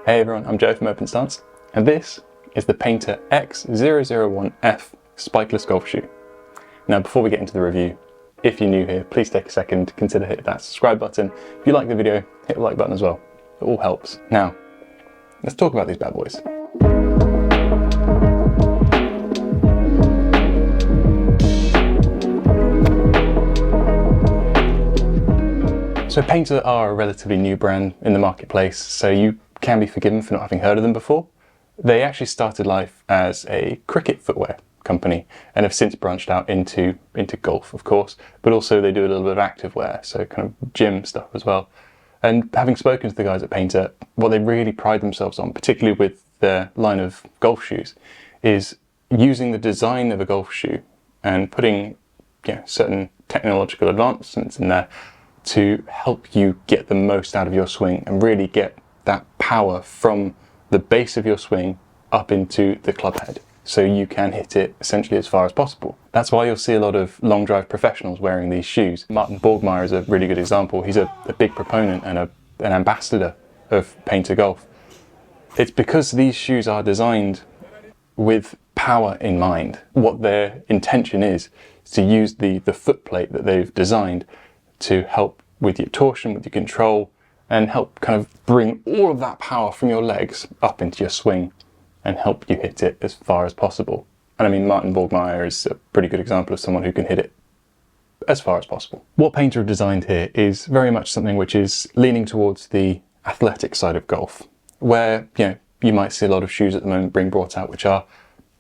Hey everyone, I'm Joe from OpenStance, and this is the Payntr X 001F spikeless golf shoe. Now before we get into the review, if you're new here, please take a second to consider hitting that subscribe button. If you like the video, hit the like button as well. It all helps. Now, let's talk about these bad boys. So Payntr are a relatively new brand in the marketplace, so you can be forgiven for not having heard of them before. They actually started life as a cricket footwear company and have since branched out into golf, of course, but also they do a little bit of activewear, so kind of gym stuff as well. And having spoken to the guys at Payntr, what they really pride themselves on, particularly with their line of golf shoes, is using the design of a golf shoe and putting certain technological advancements in there to help you get the most out of your swing and really get that power from the base of your swing up into the club head, so you can hit it essentially as far as possible. That's why you'll see a lot of long drive professionals wearing these shoes. Martin Borgmeier is a really good example. He's a big proponent and an ambassador of Payntr Golf. It's because these shoes are designed with power in mind. What their intention is to use the foot plate that they've designed to help with your torsion, with your control, and help kind of bring all of that power from your legs up into your swing and help you hit it as far as possible. And I mean, Martin Borgmeier is a pretty good example of someone who can hit it as far as possible. What Payntr have designed here is very much something which is leaning towards the athletic side of golf, where you might see a lot of shoes at the moment being brought out which are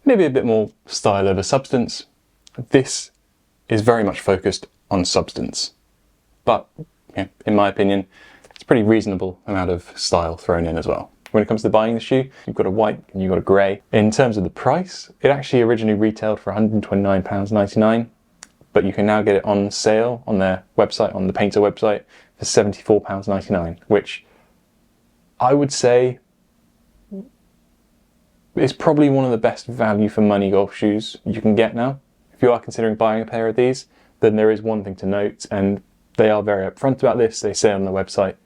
maybe a bit more style over substance. This is very much focused on substance, but in my opinion, it's a pretty reasonable amount of style thrown in as well. When it comes to buying the shoe, you've got a white and you've got a grey. In terms of the price, it actually originally retailed for £129.99, but you can now get it on sale on their website, on the Payntr website, for £74.99, which I would say is probably one of the best value for money golf shoes you can get now. If you are considering buying a pair of these, then there is one thing to note, and they are very upfront about this. They say on the website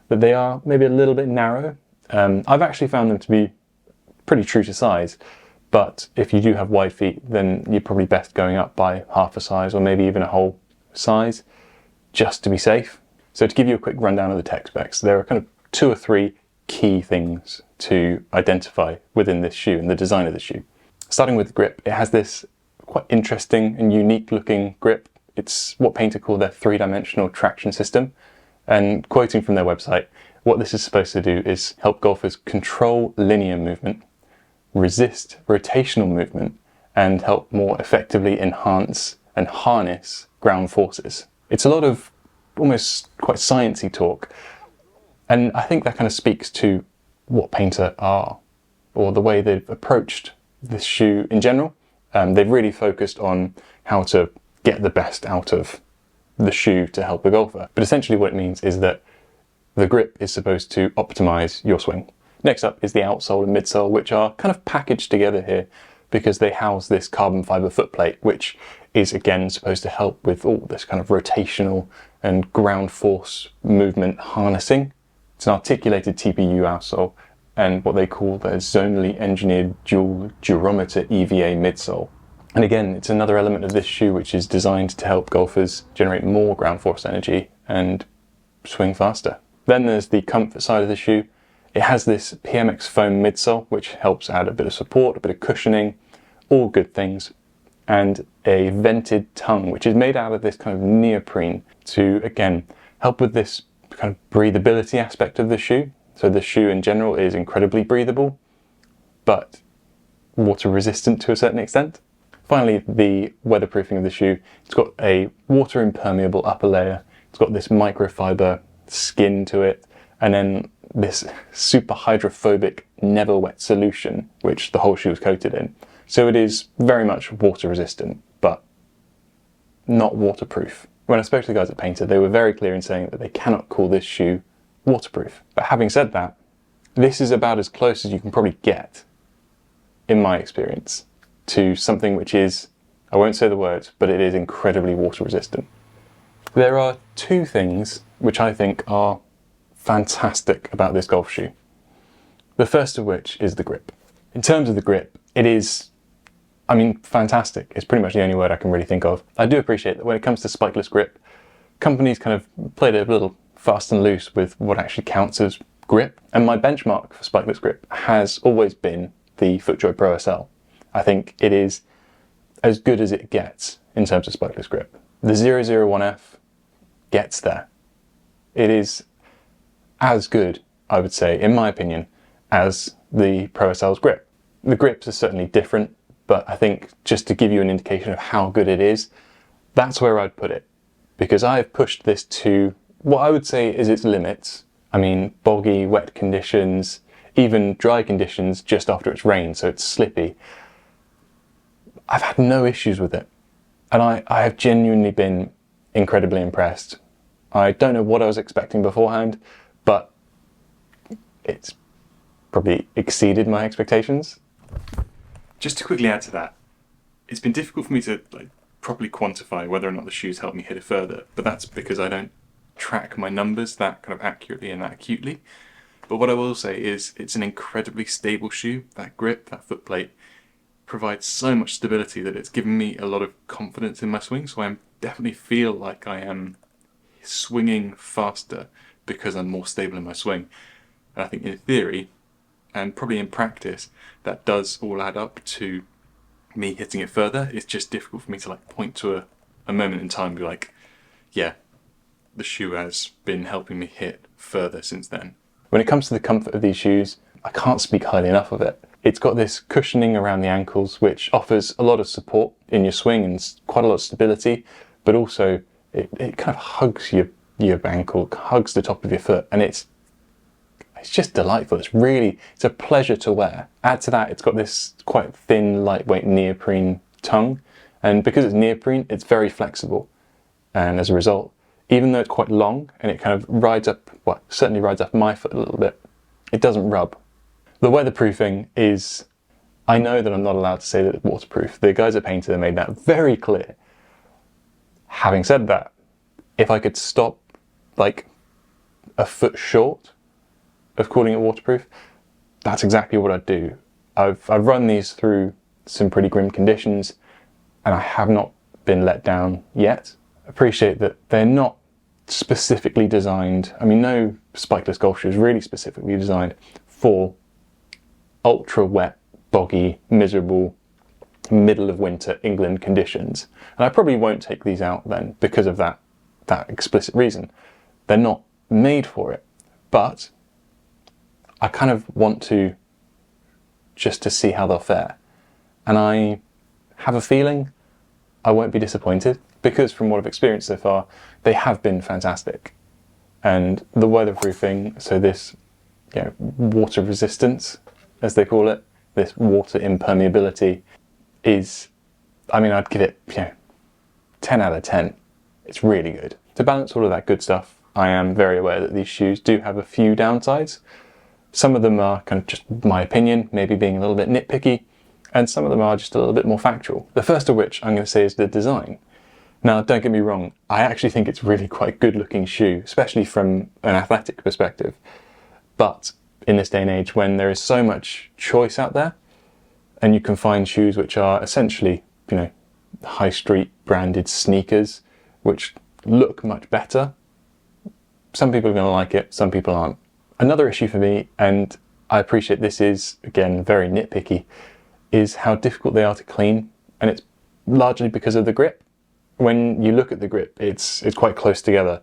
that they are maybe a little bit narrow. I've actually found them to be pretty true to size, but if you do have wide feet, then you're probably best going up by half a size or maybe even a whole size, just to be safe. So to give you a quick rundown of the tech specs, there are kind of 2 or 3 key things to identify within this shoe and the design of the shoe. Starting with the grip, it has this quite interesting and unique looking grip. It's what Payntr call their 3-dimensional traction system. And quoting from their website, what this is supposed to do is help golfers control linear movement, resist rotational movement, and help more effectively enhance and harness ground forces. It's a lot of almost quite sciencey talk. And I think that kind of speaks to what Payntr are, or the way they've approached this shoe in general. They've really focused on how to get the best out of the shoe to help the golfer. But essentially what it means is that the grip is supposed to optimize your swing. Next up is the outsole and midsole, which are kind of packaged together here because they house this carbon fiber foot plate, which is again supposed to help with all this kind of rotational and ground force movement harnessing. It's an articulated TPU outsole and what they call the zonally engineered dual durometer EVA midsole. And again, it's another element of this shoe which is designed to help golfers generate more ground force energy and swing faster. Then there's the comfort side of the shoe. It has this PMX foam midsole, which helps add a bit of support, a bit of cushioning, all good things, and a vented tongue, which is made out of this kind of neoprene to, again, help with this kind of breathability aspect of the shoe. So the shoe in general is incredibly breathable, but water resistant to a certain extent. Finally, the weatherproofing of the shoe. It's got a water impermeable upper layer. It's got this microfiber skin to it, and then this super hydrophobic never wet solution, which the whole shoe is coated in. So it is very much water resistant, but not waterproof. When I spoke to the guys at Payntr, they were very clear in saying that they cannot call this shoe waterproof. But having said that, this is about as close as you can probably get, in my experience, to something which is, I won't say the words, but it is incredibly water resistant. There are 2 things which I think are fantastic about this golf shoe. The first of which is the grip. In terms of the grip, it is, I mean, fantastic. It's pretty much the only word I can really think of. I do appreciate that when it comes to spikeless grip, companies kind of played a little fast and loose with what actually counts as grip. And my benchmark for spikeless grip has always been the FootJoy ProSL. I think it is as good as it gets in terms of spikeless grip. The 001F gets there. It is as good, I would say, in my opinion, as the ProSL's grip. The grips are certainly different, but I think just to give you an indication of how good it is, that's where I'd put it. Because I've pushed this to what I would say is its limits. I mean, boggy, wet conditions, even dry conditions just after it's rained, so it's slippy. I've had no issues with it. And I have genuinely been incredibly impressed. I don't know what I was expecting beforehand, but it's probably exceeded my expectations. Just to quickly add to that, it's been difficult for me to properly quantify whether or not the shoes help me hit it further, but that's because I don't track my numbers that kind of accurately and that acutely. But what I will say is it's an incredibly stable shoe. That grip, that foot plate, provides so much stability that it's given me a lot of confidence in my swing, so I definitely feel like I am swinging faster because I'm more stable in my swing. And I think in theory, and probably in practice, that does all add up to me hitting it further. It's just difficult for me to point to a moment in time and be like, yeah, the shoe has been helping me hit further since then. When it comes to the comfort of these shoes, I can't speak highly enough of it. It's got this cushioning around the ankles, which offers a lot of support in your swing and quite a lot of stability, but also it kind of hugs your ankle, hugs the top of your foot, and it's just delightful. It's a pleasure to wear. Add to that, it's got this quite thin, lightweight neoprene tongue, and because it's neoprene, it's very flexible. And as a result, even though it's quite long and it kind of rides up, well, certainly rides up my foot a little bit, it doesn't rub. The weatherproofing is, I know that I'm not allowed to say that it's waterproof. The guys at Payntr made that very clear. Having said that, if I could stop a foot short of calling it waterproof, that's exactly what I'd do. I've run these through some pretty grim conditions and I have not been let down yet. Appreciate that they're not specifically designed, I mean, no spikeless golf shoe is really specifically designed for ultra wet, boggy, miserable, middle of winter England conditions. And I probably won't take these out then because of that explicit reason. They're not made for it, but I kind of want to just to see how they'll fare. And I have a feeling I won't be disappointed because from what I've experienced so far, they have been fantastic. And the weatherproofing, so this water resistance, as they call it, this water impermeability is, I mean, I'd give it 10 out of 10. It's really good. To balance all of that good stuff, I am very aware that these shoes do have a few downsides. Some of them are kind of just my opinion, maybe being a little bit nitpicky, and some of them are just a little bit more factual. The first of which I'm going to say is the design. Now, don't get me wrong, I actually think it's really quite a good looking shoe, especially from an athletic perspective. But in this day and age when there is so much choice out there, and you can find shoes which are essentially, high street branded sneakers, which look much better, some people are going to like it, some people aren't. Another issue for me, and I appreciate this is, again, very nitpicky, is how difficult they are to clean, and it's largely because of the grip. When you look at the grip, it's quite close together,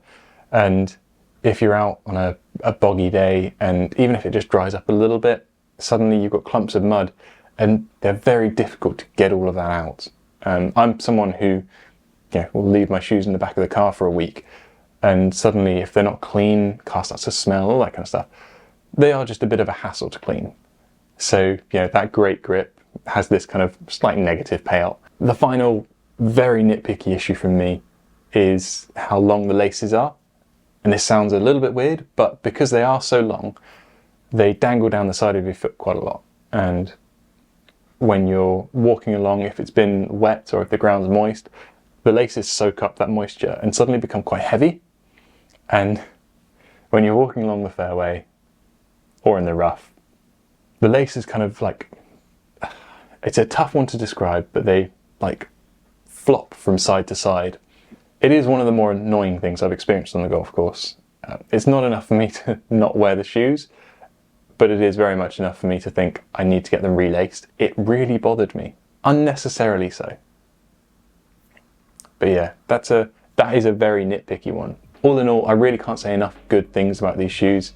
and if you're out on a boggy day, and even if it just dries up a little bit, suddenly you've got clumps of mud, and they're very difficult to get all of that out. I'm someone who will leave my shoes in the back of the car for a week, and suddenly if they're not clean, car starts to smell, all that kind of stuff. They are just a bit of a hassle to clean. So that great grip has this kind of slight negative payout. The final very nitpicky issue from me is how long the laces are. And this sounds a little bit weird, but because they are so long, they dangle down the side of your foot quite a lot. And when you're walking along, if it's been wet or if the ground's moist, the laces soak up that moisture and suddenly become quite heavy. And when you're walking along the fairway or in the rough, The lace is kind of like, it's a tough one to describe, but they like flop from side to side. It is one of the more annoying things I've experienced on the golf course. It's not enough for me to not wear the shoes, but it is very much enough for me to think I need to get them relaced. It really bothered me, unnecessarily so. But yeah, that is a very nitpicky one. All in all, I really can't say enough good things about these shoes.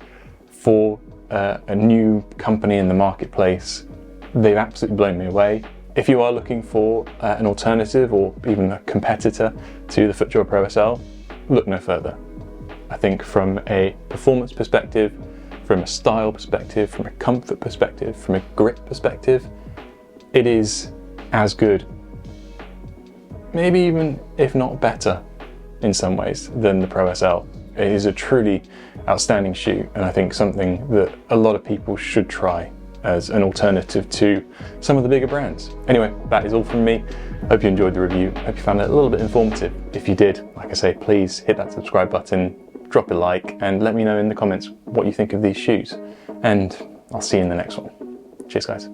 For a new company in the marketplace, they've absolutely blown me away. If you are looking for an alternative or even a competitor to the FootJoy ProSL, look no further. I think from a performance perspective, from a style perspective, from a comfort perspective, from a grip perspective, it is as good, maybe even if not better in some ways than the ProSL. It is a truly outstanding shoe, and I think something that a lot of people should try as an alternative to some of the bigger brands. Anyway, that is all from me. Hope you enjoyed the review. Hope you found it a little bit informative. If you did, like I say, please hit that subscribe button, drop a like, and let me know in the comments what you think of these shoes. And I'll see you in the next one. Cheers, guys.